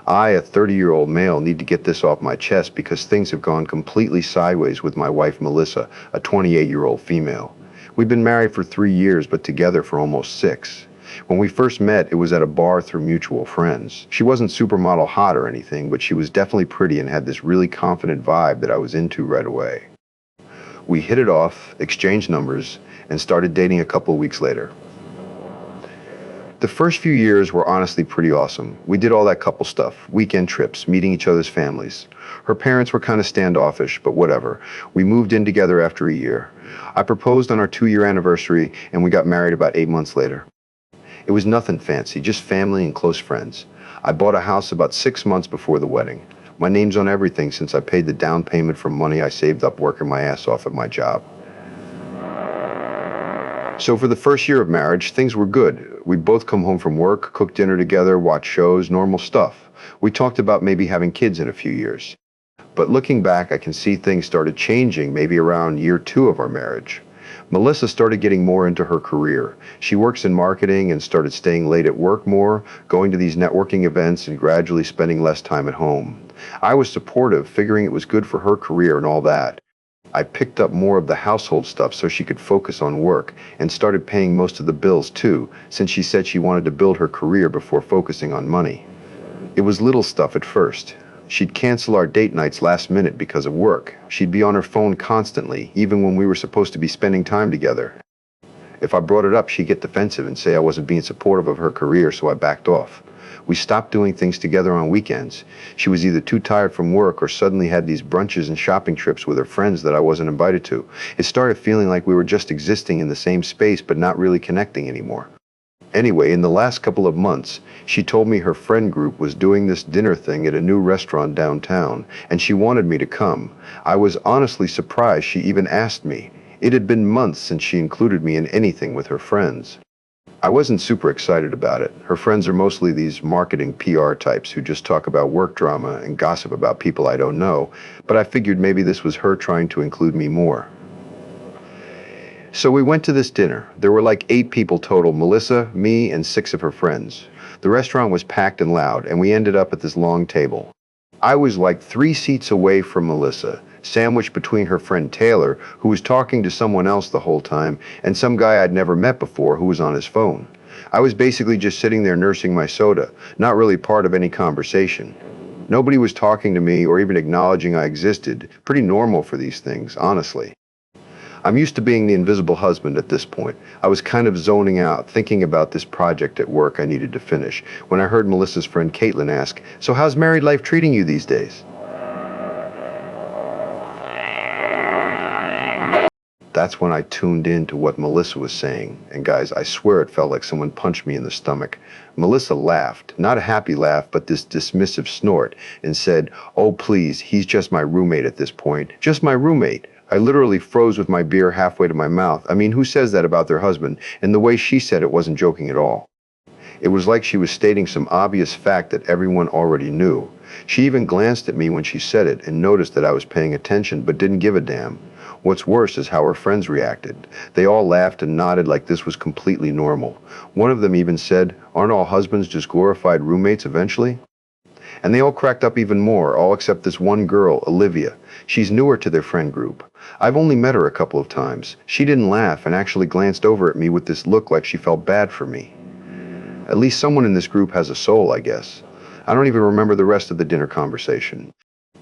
I, a 30-year-old male, need to get this off my chest because things have gone completely sideways with my wife, Melissa, a 28-year-old female. We've been married for 3 years, but together for almost 6. When we first met, it was at a bar through mutual friends. She wasn't supermodel hot or anything, but she was definitely pretty and had this really confident vibe that I was into right away. We hit it off, exchanged numbers, and started dating a couple of weeks later. The first few years were honestly pretty awesome. We did all that couple stuff, weekend trips, meeting each other's families. Her parents were kind of standoffish, but whatever. We moved in together after a year. I proposed on our 2-year anniversary, and we got married about 8 months later. It was nothing fancy, just family and close friends. I bought a house about 6 months before the wedding. My name's on everything since I paid the down payment from money I saved up working my ass off at my job. So for the first year of marriage, things were good. We'd both come home from work, cook dinner together, watch shows, normal stuff. We talked about maybe having kids in a few years. But looking back, I can see things started changing maybe around year 2 of our marriage. Melissa started getting more into her career. She works in marketing and started staying late at work more, going to these networking events and gradually spending less time at home. I was supportive, figuring it was good for her career and all that. I picked up more of the household stuff so she could focus on work and started paying most of the bills too, since she said she wanted to build her career before focusing on money. It was little stuff at first. She'd cancel our date nights last minute because of work. She'd be on her phone constantly, even when we were supposed to be spending time together. If I brought it up, she'd get defensive and say I wasn't being supportive of her career, so I backed off. We stopped doing things together on weekends. She was either too tired from work or suddenly had these brunches and shopping trips with her friends that I wasn't invited to. It started feeling like we were just existing in the same space but not really connecting anymore. Anyway, in the last couple of months, she told me her friend group was doing this dinner thing at a new restaurant downtown, and she wanted me to come. I was honestly surprised she even asked me. It had been months since she included me in anything with her friends. I wasn't super excited about it. Her friends are mostly these marketing PR types who just talk about work drama and gossip about people I don't know, but I figured maybe this was her trying to include me more. So we went to this dinner. There were like 8 people total, Melissa, me, and 6 of her friends. The restaurant was packed and loud, and we ended up at this long table. I was like 3 seats away from Melissa, sandwiched between her friend Taylor, who was talking to someone else the whole time, and some guy I'd never met before who was on his phone. I was basically just sitting there nursing my soda, not really part of any conversation. Nobody was talking to me or even acknowledging I existed. Pretty normal for these things, honestly. I'm used to being the invisible husband at this point. I was kind of zoning out, thinking about this project at work I needed to finish, when I heard Melissa's friend Caitlin ask, "So how's married life treating you these days?" That's when I tuned in to what Melissa was saying, and guys, I swear it felt like someone punched me in the stomach. Melissa laughed, not a happy laugh, but this dismissive snort, and said, "Oh please, he's just my roommate at this point. Just my roommate." I literally froze with my beer halfway to my mouth. I mean, who says that about their husband? And the way she said it wasn't joking at all. It was like she was stating some obvious fact that everyone already knew. She even glanced at me when she said it and noticed that I was paying attention but didn't give a damn. What's worse is how her friends reacted. They all laughed and nodded like this was completely normal. One of them even said, "Aren't all husbands just glorified roommates eventually?" And they all cracked up even more, all except this one girl, Olivia. She's newer to their friend group. I've only met her a couple of times. She didn't laugh and actually glanced over at me with this look like she felt bad for me. At least someone in this group has a soul, I guess. I don't even remember the rest of the dinner conversation.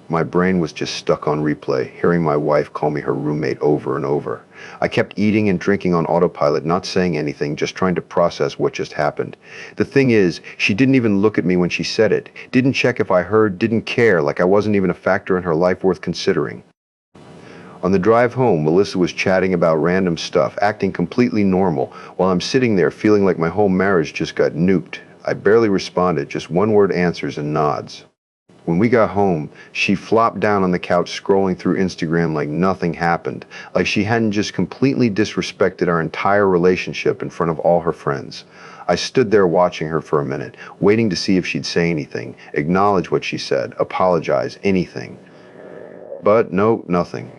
My brain was just stuck on replay, hearing my wife call me her roommate over and over. I kept eating and drinking on autopilot, not saying anything, just trying to process what just happened. The thing is, she didn't even look at me when she said it, didn't check if I heard, didn't care, like I wasn't even a factor in her life worth considering. On the drive home, Melissa was chatting about random stuff, acting completely normal, while I'm sitting there feeling like my whole marriage just got nuked. I barely responded, just one-word answers and nods. When we got home, she flopped down on the couch scrolling through Instagram like nothing happened, like she hadn't just completely disrespected our entire relationship in front of all her friends. I stood there watching her for a minute, waiting to see if she'd say anything, acknowledge what she said, apologize, anything. But no, nothing.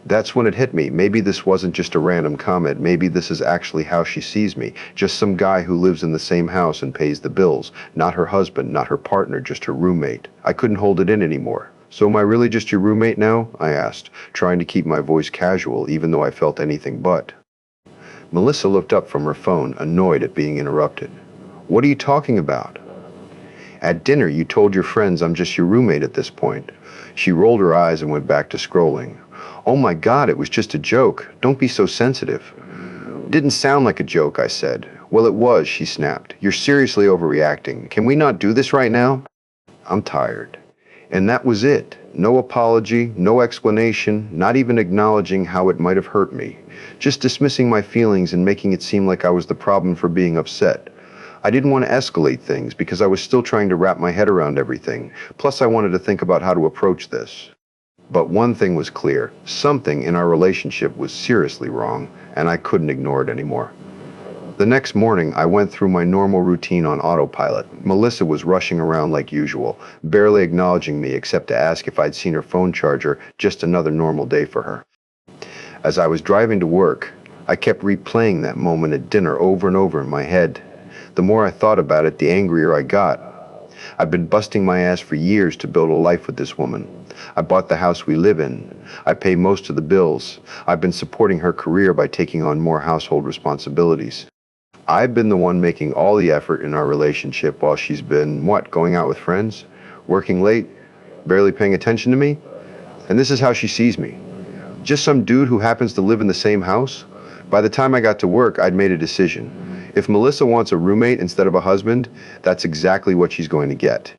That's when it hit me. Maybe this wasn't just a random comment. Maybe this is actually how she sees me. Just some guy who lives in the same house and pays the bills. Not her husband, not her partner, just her roommate. I couldn't hold it in anymore. So am I really just your roommate now? I asked, trying to keep my voice casual even though I felt anything but. Melissa looked up from her phone, annoyed at being interrupted. What are you talking about? At dinner, you told your friends I'm just your roommate at this point. She rolled her eyes and went back to scrolling. Oh my God, it was just a joke. Don't be so sensitive. Didn't sound like a joke, I said. Well, it was, she snapped. You're seriously overreacting. Can we not do this right now? I'm tired. And that was it. No apology, no explanation, not even acknowledging how it might have hurt me. Just dismissing my feelings and making it seem like I was the problem for being upset. I didn't want to escalate things because I was still trying to wrap my head around everything. Plus, I wanted to think about how to approach this. But one thing was clear. Something in our relationship was seriously wrong, and I couldn't ignore it anymore. The next morning, I went through my normal routine on autopilot. Melissa was rushing around like usual, barely acknowledging me except to ask if I'd seen her phone charger, just another normal day for her. As I was driving to work, I kept replaying that moment at dinner over and over in my head. The more I thought about it, the angrier I got. I've been busting my ass for years to build a life with this woman. I bought the house we live in. I pay most of the bills. I've been supporting her career by taking on more household responsibilities. I've been the one making all the effort in our relationship while she's been, going out with friends, working late, barely paying attention to me? And this is how she sees me. Just some dude who happens to live in the same house? By the time I got to work, I'd made a decision. If Melissa wants a roommate instead of a husband, that's exactly what she's going to get.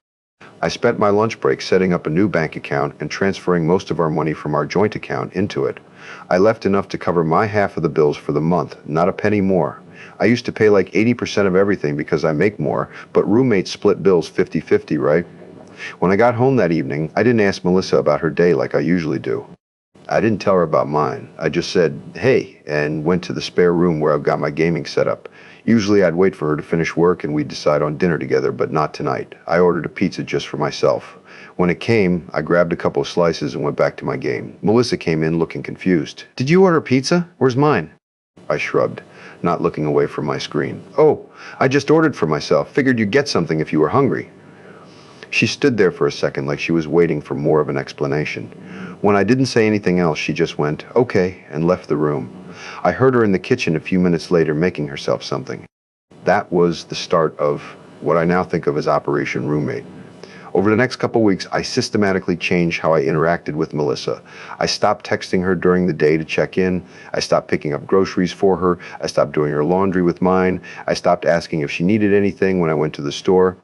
I spent my lunch break setting up a new bank account and transferring most of our money from our joint account into it. I left enough to cover my half of the bills for the month, not a penny more. I used to pay like 80% of everything because I make more, but roommates split bills 50-50, right? When I got home that evening, I didn't ask Melissa about her day like I usually do. I didn't tell her about mine. I just said, hey, and went to the spare room where I've got my gaming set up. Usually I'd wait for her to finish work and we'd decide on dinner together, but not tonight. I ordered a pizza just for myself. When it came, I grabbed a couple of slices and went back to my game. Melissa came in looking confused. Did you order pizza? Where's mine? I shrugged, not looking away from my screen. Oh, I just ordered for myself. Figured you'd get something if you were hungry. She stood there for a second like she was waiting for more of an explanation. When I didn't say anything else, she just went, okay, and left the room. I heard her in the kitchen a few minutes later making herself something. That was the start of what I now think of as Operation Roommate. Over the next couple weeks, I systematically changed how I interacted with Melissa. I stopped texting her during the day to check in. I stopped picking up groceries for her. I stopped doing her laundry with mine. I stopped asking if she needed anything when I went to the store.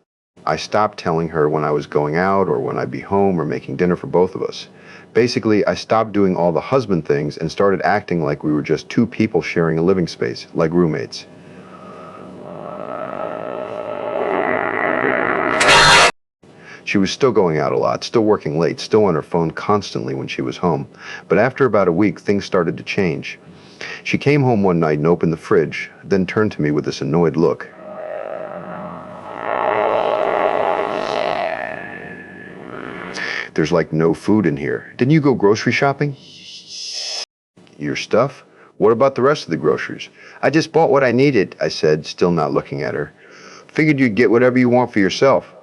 I stopped telling her when I was going out or when I'd be home or making dinner for both of us. Basically, I stopped doing all the husband things and started acting like we were just two people sharing a living space, like roommates. She was still going out a lot, still working late, still on her phone constantly when she was home. But after about a week, things started to change. She came home one night and opened the fridge, then turned to me with this annoyed look. There's like no food in here. Didn't you go grocery shopping? Your stuff? What about the rest of the groceries? I just bought what I needed, I said, still not looking at her. Figured you'd get whatever you want for yourself.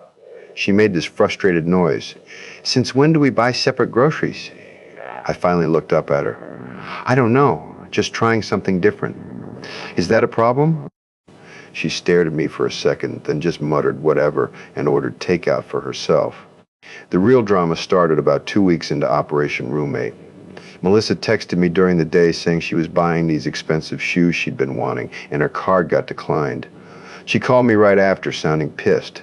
She made this frustrated noise. Since when do we buy separate groceries? I finally looked up at her. I don't know, just trying something different. Is that a problem? She stared at me for a second, then just muttered whatever and ordered takeout for herself. The real drama started about 2 weeks into Operation Roommate. Melissa texted me during the day saying she was buying these expensive shoes she'd been wanting, and her card got declined. She called me right after, sounding pissed.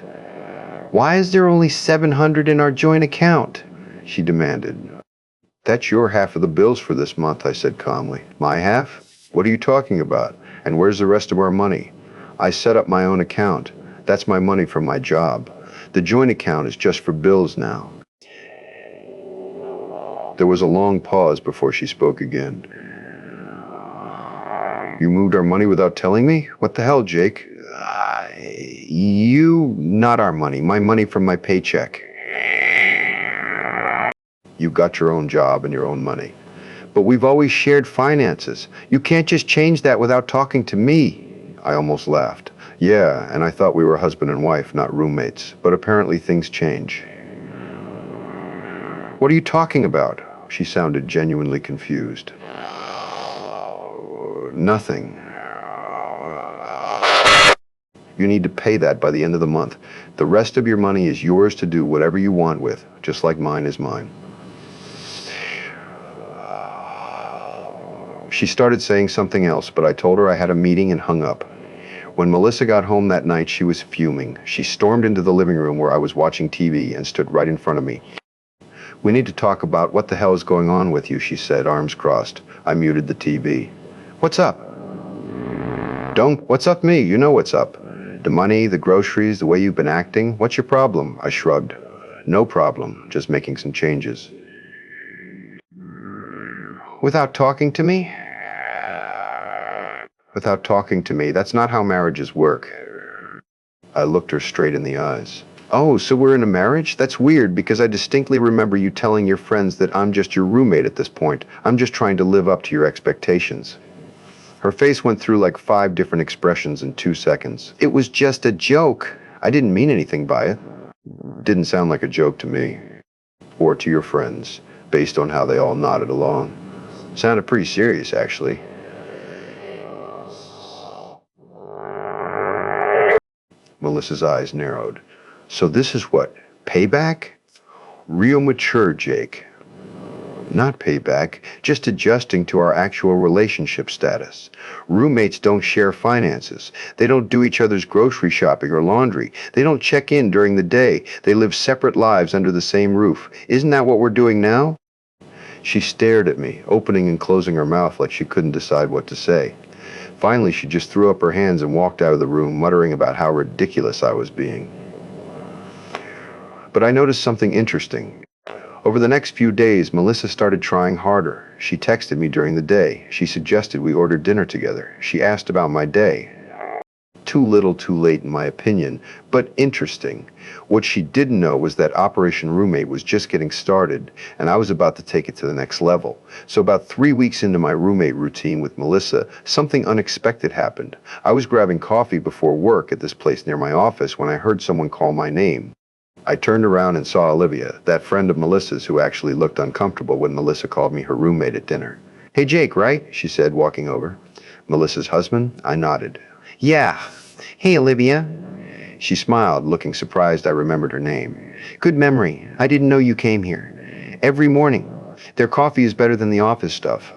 Why is there only $700 in our joint account? She demanded. That's your half of the bills for this month, I said calmly. My half? What are you talking about? And where's the rest of our money? I set up my own account. That's my money from my job. The joint account is just for bills now. There was a long pause before she spoke again. You moved our money without telling me? What the hell, Jake? Not our money. My money from my paycheck. You got your own job and your own money. But we've always shared finances. You can't just change that without talking to me. I almost laughed. Yeah, and I thought we were husband and wife, not roommates. But apparently things change. What are you talking about? She sounded genuinely confused. Nothing. You need to pay that by the end of the month. The rest of your money is yours to do whatever you want with, just like mine is mine. She started saying something else, but I told her I had a meeting and hung up. When Melissa got home that night, she was fuming. She stormed into the living room where I was watching TV and stood right in front of me. We need to talk about what the hell is going on with you, she said, arms crossed. I muted the TV. What's up? What's up me? You know what's up. The money, the groceries, the way you've been acting. What's your problem? I shrugged. No problem, just making some changes. Without talking to me? Without talking to me. That's not how marriages work. I looked her straight in the eyes. Oh, so we're in a marriage? That's weird because I distinctly remember you telling your friends that I'm just your roommate at this point. I'm just trying to live up to your expectations. Her face went through like 5 different expressions in 2 seconds. It was just a joke. I didn't mean anything by it. Didn't sound like a joke to me. Or to your friends, based on how they all nodded along. Sounded pretty serious, actually. Melissa's eyes narrowed. So this is what? Payback? Real mature, Jake. Not payback, just adjusting to our actual relationship status. Roommates don't share finances. They don't do each other's grocery shopping or laundry. They don't check in during the day. They live separate lives under the same roof. Isn't that what we're doing now? She stared at me, opening and closing her mouth like she couldn't decide what to say. Finally, she just threw up her hands and walked out of the room, muttering about how ridiculous I was being. But I noticed something interesting. Over the next few days, Melissa started trying harder. She texted me during the day. She suggested we order dinner together. She asked about my day. Too little, too late, in my opinion, but interesting. What she didn't know was that Operation Roommate was just getting started, and I was about to take it to the next level. So about 3 weeks into my roommate routine with Melissa, something unexpected happened. I was grabbing coffee before work at this place near my office when I heard someone call my name. I turned around and saw Olivia, that friend of Melissa's who actually looked uncomfortable when Melissa called me her roommate at dinner. Hey, Jake, right? She said, walking over. Melissa's husband? I nodded. Yeah. Hey, Olivia. She smiled, looking surprised I remembered her name. Good memory. I didn't know you came here. Every morning. Their coffee is better than the office stuff.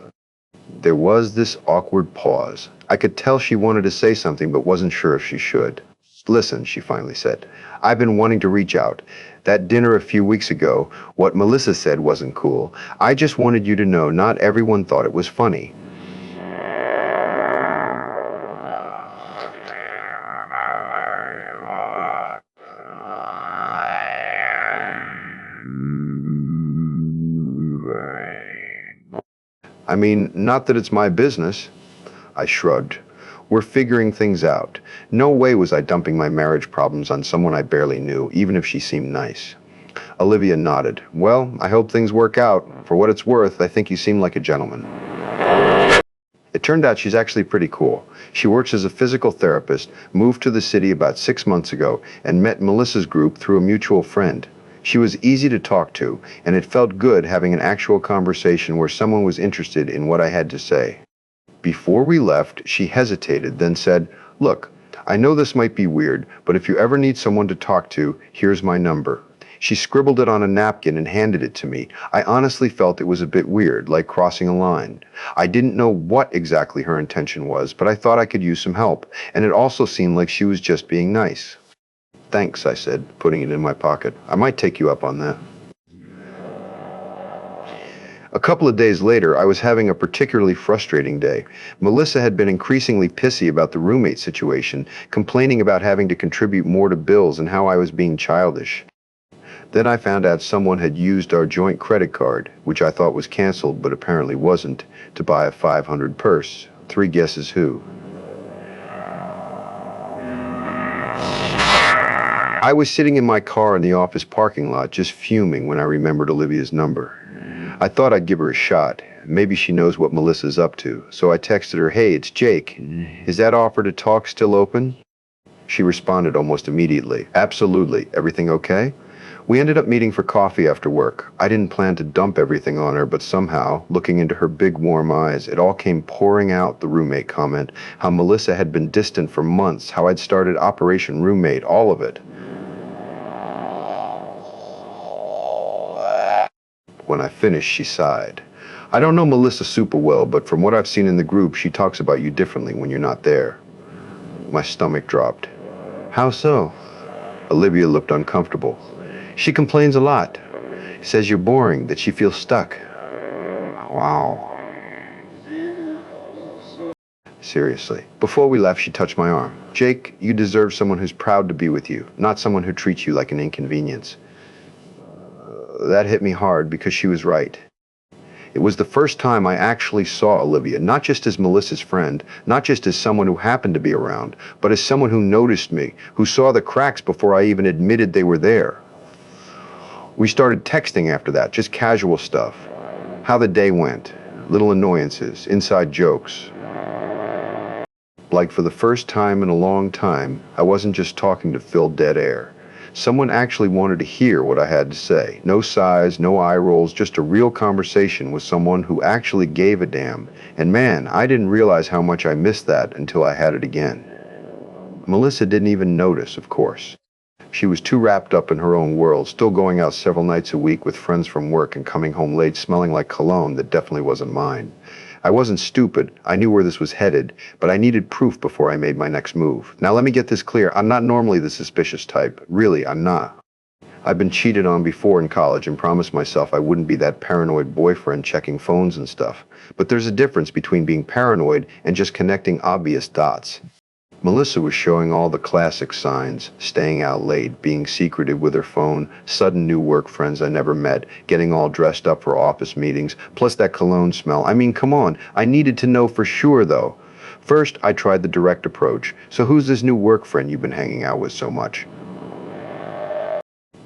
There was this awkward pause. I could tell she wanted to say something but wasn't sure if she should. Listen, she finally said. I've been wanting to reach out. That dinner a few weeks ago, what Melissa said wasn't cool. I just wanted you to know not everyone thought it was funny. I mean, not that it's my business. I shrugged. We're figuring things out. No way was I dumping my marriage problems on someone I barely knew, even if she seemed nice. Olivia nodded. Well, I hope things work out. For what it's worth, I think you seem like a gentleman. It turned out she's actually pretty cool. She works as a physical therapist, moved to the city about 6 months ago, and met Melissa's group through a mutual friend. She was easy to talk to, and it felt good having an actual conversation where someone was interested in what I had to say. Before we left, she hesitated, then said, Look, I know this might be weird, but if you ever need someone to talk to, here's my number. She scribbled it on a napkin and handed it to me. I honestly felt it was a bit weird, like crossing a line. I didn't know what exactly her intention was, but I thought I could use some help, and it also seemed like she was just being nice. Thanks, I said, putting it in my pocket. I might take you up on that. A couple of days later, I was having a particularly frustrating day. Melissa had been increasingly pissy about the roommate situation, complaining about having to contribute more to bills and how I was being childish. Then I found out someone had used our joint credit card, which I thought was canceled but apparently wasn't, to buy a $500 purse. 3 guesses who? I was sitting in my car in the office parking lot just fuming when I remembered Olivia's number. I thought I'd give her a shot. Maybe she knows what Melissa's up to. So I texted her, "Hey, it's Jake. Is that offer to talk still open?" She responded almost immediately, "Absolutely. Everything okay?" We ended up meeting for coffee after work. I didn't plan to dump everything on her, but somehow, looking into her big warm eyes, it all came pouring out, the roommate comment, how Melissa had been distant for months, how I'd started Operation Roommate, all of it. When I finished, she sighed. "I don't know Melissa super well, but from what I've seen in the group, she talks about you differently when you're not there." My stomach dropped. "How so?" Olivia looked uncomfortable. "She complains a lot. Says you're boring, that she feels stuck." Wow. Seriously. Before we left, she touched my arm. "Jake, you deserve someone who's proud to be with you, not someone who treats you like an inconvenience." That hit me hard because she was right. It was the first time I actually saw Olivia, not just as Melissa's friend, not just as someone who happened to be around, but as someone who noticed me, who saw the cracks before I even admitted they were there. We started texting after that, just casual stuff. How the day went, little annoyances, inside jokes. Like for the first time in a long time, I wasn't just talking to fill dead air. Someone actually wanted to hear what I had to say. No sighs, no eye rolls, just a real conversation with someone who actually gave a damn. And man, I didn't realize how much I missed that until I had it again. Melissa didn't even notice, of course. She was too wrapped up in her own world, still going out several nights a week with friends from work and coming home late smelling like cologne that definitely wasn't mine. I wasn't stupid. I knew where this was headed, but I needed proof before I made my next move. Now let me get this clear. I'm not normally the suspicious type. Really, I'm not. I've been cheated on before in college and promised myself I wouldn't be that paranoid boyfriend checking phones and stuff. But there's a difference between being paranoid and just connecting obvious dots. Melissa was showing all the classic signs: staying out late, being secretive with her phone, sudden new work friends I never met, getting all dressed up for office meetings, plus that cologne smell. I mean, come on, I needed to know for sure, though. First, I tried the direct approach. "So who's this new work friend you've been hanging out with so much?"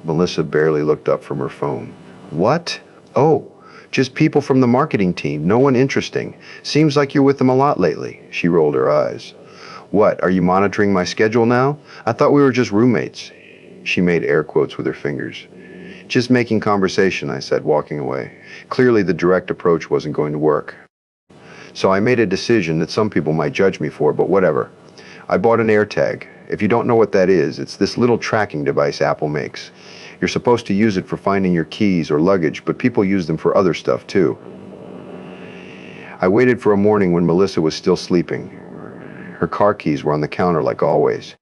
Melissa barely looked up from her phone. "What? Oh, just people from the marketing team, no one interesting. Seems like you're with them a lot lately." She rolled her eyes. "What, are you monitoring my schedule now? I thought we were just roommates." She made air quotes with her fingers. "Just making conversation," I said, walking away. Clearly the direct approach wasn't going to work. So I made a decision that some people might judge me for, but whatever. I bought an AirTag. If you don't know what that is, it's this little tracking device Apple makes. You're supposed to use it for finding your keys or luggage, but people use them for other stuff too. I waited for a morning when Melissa was still sleeping. Her car keys were on the counter like always.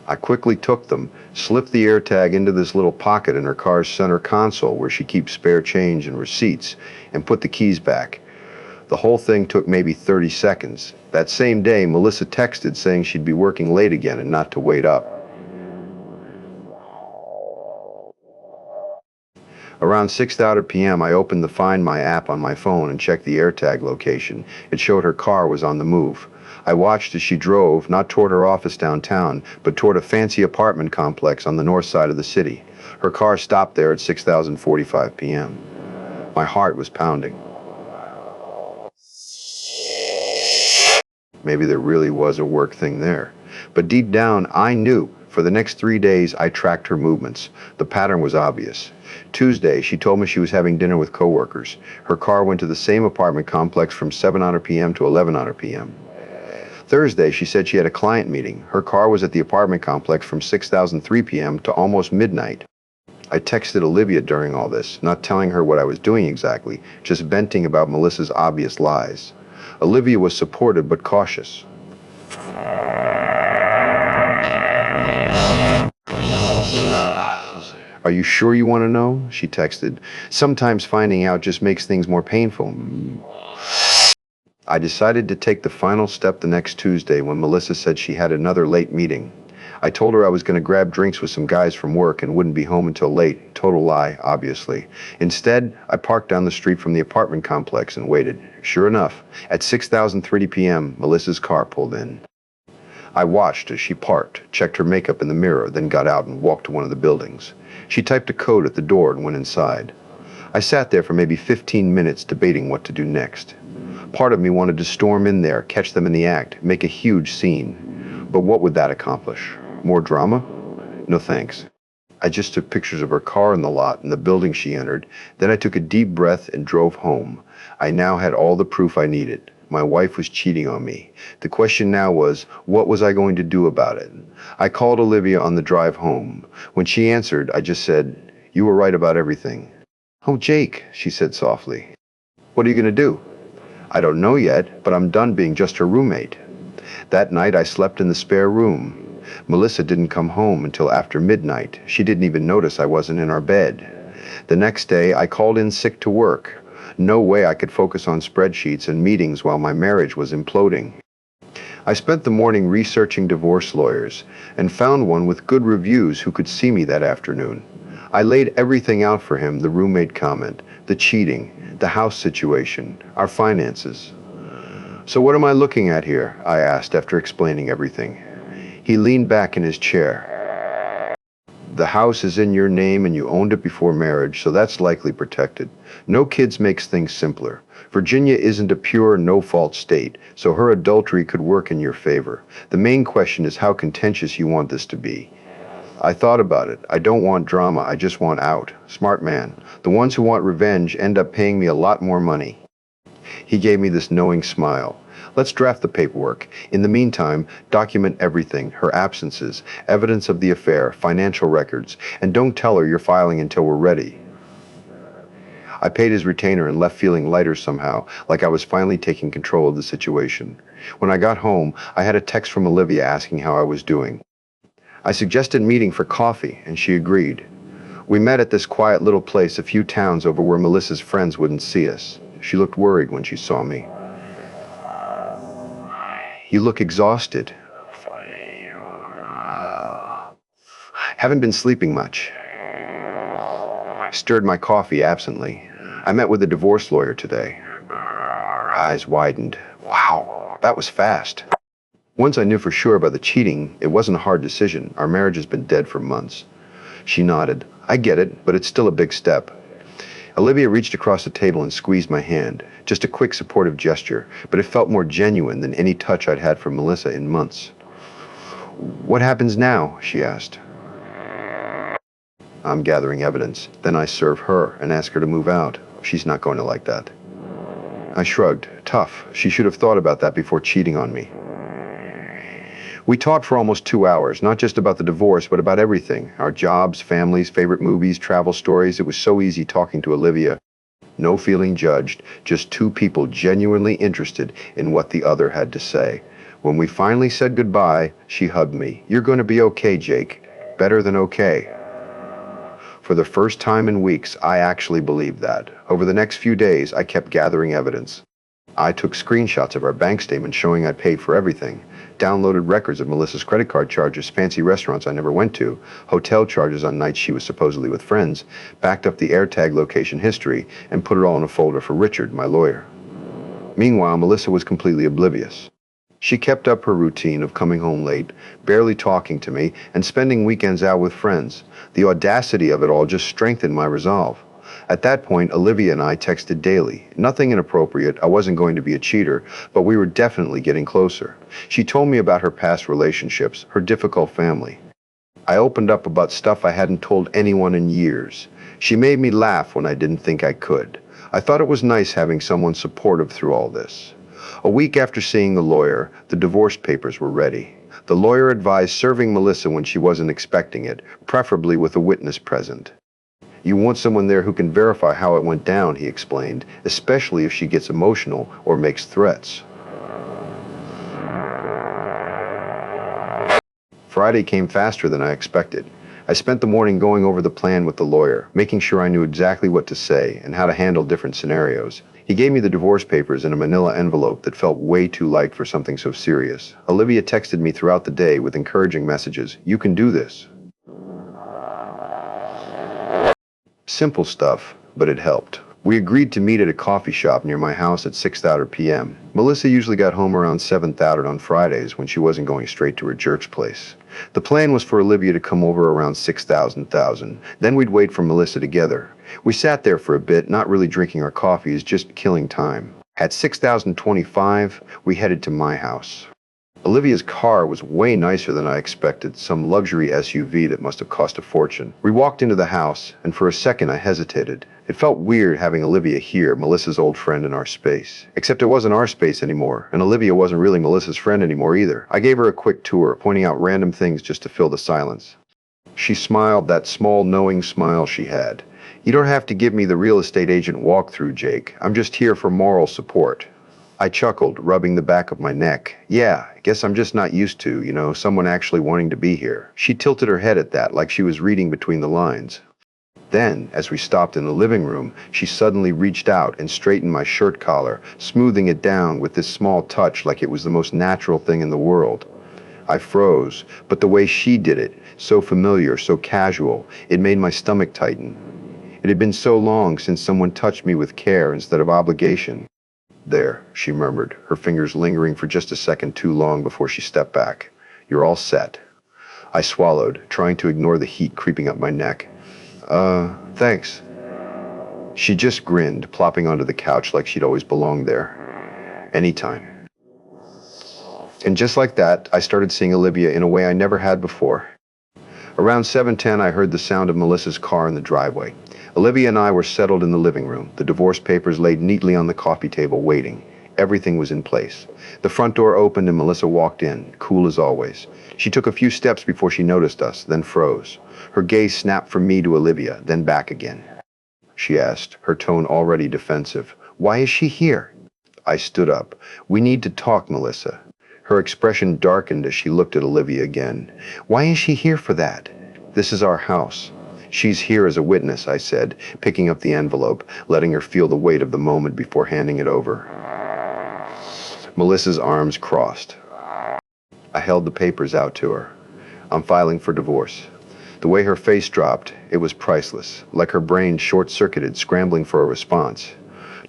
I quickly took them, slipped the AirTag into this little pocket in her car's center console where she keeps spare change and receipts, and put the keys back. The whole thing took maybe 30 seconds. That same day, Melissa texted saying she'd be working late again and not to wait up. Around 6:30 p.m., I opened the Find My app on my phone and checked the AirTag location. It showed her car was on the move. I watched as she drove, not toward her office downtown, but toward a fancy apartment complex on the north side of the city. Her car stopped there at 6:45 p.m. My heart was pounding. Maybe there really was a work thing there. But deep down, I knew. For the next 3 days, I tracked her movements. The pattern was obvious. Tuesday, she told me she was having dinner with coworkers. Her car went to the same apartment complex from 7:00 p.m. to 11:00 p.m. Thursday, she said she had a client meeting. Her car was at the apartment complex from 6:03 p.m. to almost midnight. I texted Olivia during all this, not telling her what I was doing exactly, just venting about Melissa's obvious lies. Olivia was supportive but cautious. "Are you sure you want to know?" she texted. "Sometimes finding out just makes things more painful." I decided to take the final step the next Tuesday when Melissa said she had another late meeting. I told her I was going to grab drinks with some guys from work and wouldn't be home until late. Total lie, obviously. Instead, I parked down the street from the apartment complex and waited. Sure enough, at 6:30 p.m., Melissa's car pulled in. I watched as she parked, checked her makeup in the mirror, then got out and walked to one of the buildings. She typed a code at the door and went inside. I sat there for maybe 15 minutes debating what to do next. Part of me wanted to storm in there, catch them in the act, make a huge scene. But what would that accomplish? More drama? No thanks. I just took pictures of her car in the lot and the building she entered. Then I took a deep breath and drove home. I now had all the proof I needed. My wife was cheating on me. The question now was, what was I going to do about it? I called Olivia on the drive home. When she answered, I just said, "You were right about everything." "Oh, Jake," she said softly. "What are you going to do?" "I don't know yet, but I'm done being just her roommate." That night I slept in the spare room. Melissa didn't come home until after midnight. She didn't even notice I wasn't in our bed. The next day I called in sick to work. No way I could focus on spreadsheets and meetings while my marriage was imploding. I spent the morning researching divorce lawyers and found one with good reviews who could see me that afternoon. I laid everything out for him, the roommate comment, the cheating, the house situation, our finances. "So what am I looking at here?" I asked after explaining everything. He leaned back in his chair. "The house is in your name and you owned it before marriage, so that's likely protected. No kids makes things simpler. Virginia isn't a pure, no-fault state, so her adultery could work in your favor. The main question is how contentious you want this to be." I thought about it. I don't want drama, I just want out. Smart man. The ones who want revenge end up paying me a lot more money. He gave me this knowing smile. "Let's draft the paperwork. In the meantime, document everything, her absences, evidence of the affair, financial records, and don't tell her you're filing until we're ready." I paid his retainer and left feeling lighter somehow, like I was finally taking control of the situation. When I got home, I had a text from Olivia asking how I was doing. I suggested meeting for coffee, and she agreed. We met at this quiet little place a few towns over where Melissa's friends wouldn't see us. She looked worried when she saw me. "You look exhausted." "Haven't been sleeping much." I stirred my coffee absently. "I met with a divorce lawyer today." Her eyes widened. "Wow, that was fast." Once I knew for sure about the cheating, it wasn't a hard decision. Our marriage has been dead for months. She nodded. "I get it, but it's still a big step." Olivia reached across the table and squeezed my hand. Just a quick supportive gesture, but it felt more genuine than any touch I'd had from Melissa in months. "What happens now?" she asked. "I'm gathering evidence. Then I serve her and ask her to move out. She's not going to like that." I shrugged. Tough. She should have thought about that before cheating on me. We talked for almost 2 hours, not just about the divorce, but about everything. Our jobs, families, favorite movies, travel stories. It was so easy talking to Olivia. No feeling judged, just two people genuinely interested in what the other had to say. When we finally said goodbye, she hugged me. "You're going to be okay, Jake. Better than okay." For the first time in weeks, I actually believed that. Over the next few days, I kept gathering evidence. I took screenshots of our bank statement showing I'd paid for everything, downloaded records of Melissa's credit card charges, fancy restaurants I never went to, hotel charges on nights she was supposedly with friends, backed up the AirTag location history, and put it all in a folder for Richard, my lawyer. Meanwhile, Melissa was completely oblivious. She kept up her routine of coming home late, barely talking to me, and spending weekends out with friends. The audacity of it all just strengthened my resolve. At that point, Olivia and I texted daily. Nothing inappropriate, I wasn't going to be a cheater, but we were definitely getting closer. She told me about her past relationships, her difficult family. I opened up about stuff I hadn't told anyone in years. She made me laugh when I didn't think I could. I thought it was nice having someone supportive through all this. A week after seeing the lawyer, the divorce papers were ready. The lawyer advised serving Melissa when she wasn't expecting it, preferably with a witness present. "You want someone there who can verify how it went down," he explained, "especially if she gets emotional or makes threats." Friday came faster than I expected. I spent the morning going over the plan with the lawyer, making sure I knew exactly what to say and how to handle different scenarios. He gave me the divorce papers in a manila envelope that felt way too light for something so serious. Olivia texted me throughout the day with encouraging messages. "You can do this." Simple stuff, but it helped. We agreed to meet at a coffee shop near my house at 6:30 p.m. Melissa usually got home around 7:30 on Fridays when she wasn't going straight to her church place. The plan was for Olivia to come over around 6,000. Then we'd wait for Melissa together. We sat there for a bit, not really drinking our coffees, just killing time. At 6,025, we headed to my house. Olivia's car was way nicer than I expected, some luxury SUV that must have cost a fortune. We walked into the house, and for a second I hesitated. It felt weird having Olivia here, Melissa's old friend, in our space. Except it wasn't our space anymore, and Olivia wasn't really Melissa's friend anymore either. I gave her a quick tour, pointing out random things just to fill the silence. She smiled, that small, knowing smile she had. "You don't have to give me the real estate agent walkthrough, Jake. I'm just here for moral support." I chuckled, rubbing the back of my neck. "Yeah, I guess I'm just not used to, someone actually wanting to be here." She tilted her head at that, like she was reading between the lines. Then, as we stopped in the living room, she suddenly reached out and straightened my shirt collar, smoothing it down with this small touch like it was the most natural thing in the world. I froze, but the way she did it, so familiar, so casual, it made my stomach tighten. It had been so long since someone touched me with care instead of obligation. "There," she murmured, her fingers lingering for just a second too long before she stepped back. "You're all set." I swallowed, trying to ignore the heat creeping up my neck. Thanks." She just grinned, plopping onto the couch like she'd always belonged there. "Anytime." And just like that, I started seeing Olivia in a way I never had before. Around 7:10, I heard the sound of Melissa's car in the driveway. Olivia and I were settled in the living room, the divorce papers laid neatly on the coffee table, waiting. Everything was in place. The front door opened and Melissa walked in, cool as always. She took a few steps before she noticed us, then froze. Her gaze snapped from me to Olivia, then back again. She asked, her tone already defensive. "Why is she here?" I stood up. "We need to talk, Melissa." Her expression darkened as she looked at Olivia again. "Why is she here for that? This is our house." "She's here as a witness," I said, picking up the envelope, letting her feel the weight of the moment before handing it over. Melissa's arms crossed. I held the papers out to her. "I'm filing for divorce." The way her face dropped, it was priceless, like her brain short-circuited, scrambling for a response.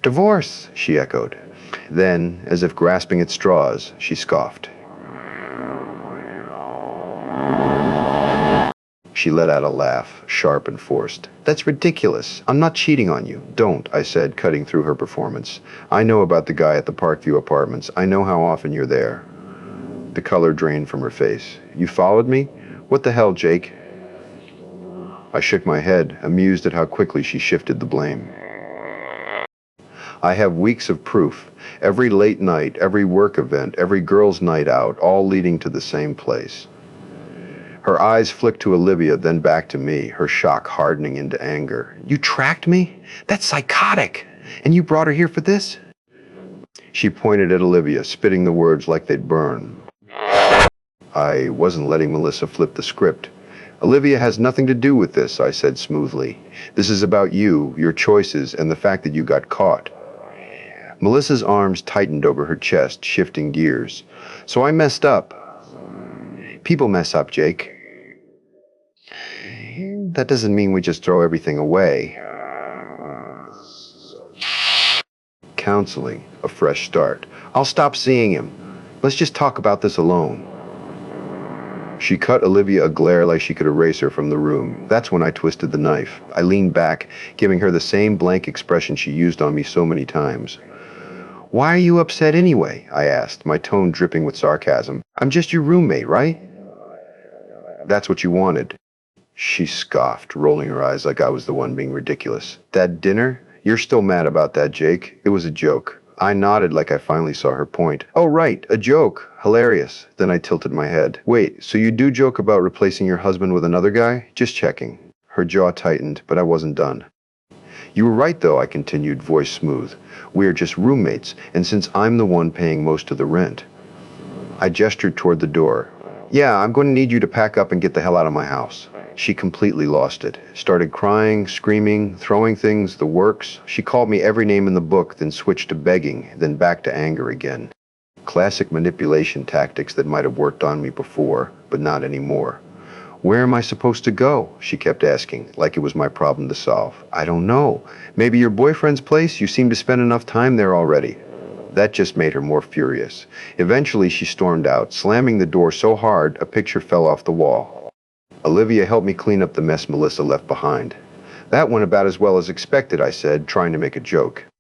"Divorce," she echoed. Then, as if grasping at straws, she scoffed. She let out a laugh, sharp and forced. "That's ridiculous. I'm not cheating on you." "Don't," I said, cutting through her performance. "I know about the guy at the Parkview Apartments. I know how often you're there." The color drained from her face. "You followed me? What the hell, Jake?" I shook my head, amused at how quickly she shifted the blame. "I have weeks of proof. Every late night, every work event, every girls' night out, all leading to the same place." Her eyes flicked to Olivia, then back to me, her shock hardening into anger. "You tracked me? That's psychotic! And you brought her here for this?" She pointed at Olivia, spitting the words like they'd burn. I wasn't letting Melissa flip the script. "Olivia has nothing to do with this," I said smoothly. "This is about you, your choices, and the fact that you got caught." Melissa's arms tightened over her chest, shifting gears. "So I messed up." "People mess up, Jake. That doesn't mean we just throw everything away." "Counseling, a fresh start. I'll stop seeing him. Let's just talk about this alone." She cut Olivia a glare like she could erase her from the room. That's when I twisted the knife. I leaned back, giving her the same blank expression she used on me so many times. "Why are you upset anyway?" I asked, my tone dripping with sarcasm. "I'm just your roommate, right?" "That's what you wanted." She scoffed, rolling her eyes like I was the one being ridiculous. "That dinner? You're still mad about that, Jake. It was a joke." I nodded like I finally saw her point. "Oh, right, a joke. Hilarious." Then I tilted my head. "Wait, so you do joke about replacing your husband with another guy? Just checking." Her jaw tightened, but I wasn't done. "You were right, though," I continued, voice smooth. "We're just roommates, and since I'm the one paying most of the rent." I gestured toward the door. "Yeah, I'm going to need you to pack up and get the hell out of my house." She completely lost it. Started crying, screaming, throwing things, the works. She called me every name in the book, then switched to begging, then back to anger again. Classic manipulation tactics that might have worked on me before, but not anymore. "Where am I supposed to go?" she kept asking, like it was my problem to solve. "I don't know. Maybe your boyfriend's place? You seem to spend enough time there already." That just made her more furious. Eventually, she stormed out, slamming the door so hard a picture fell off the wall. Olivia helped me clean up the mess Melissa left behind. That went about as well as expected, I said, trying to make a joke.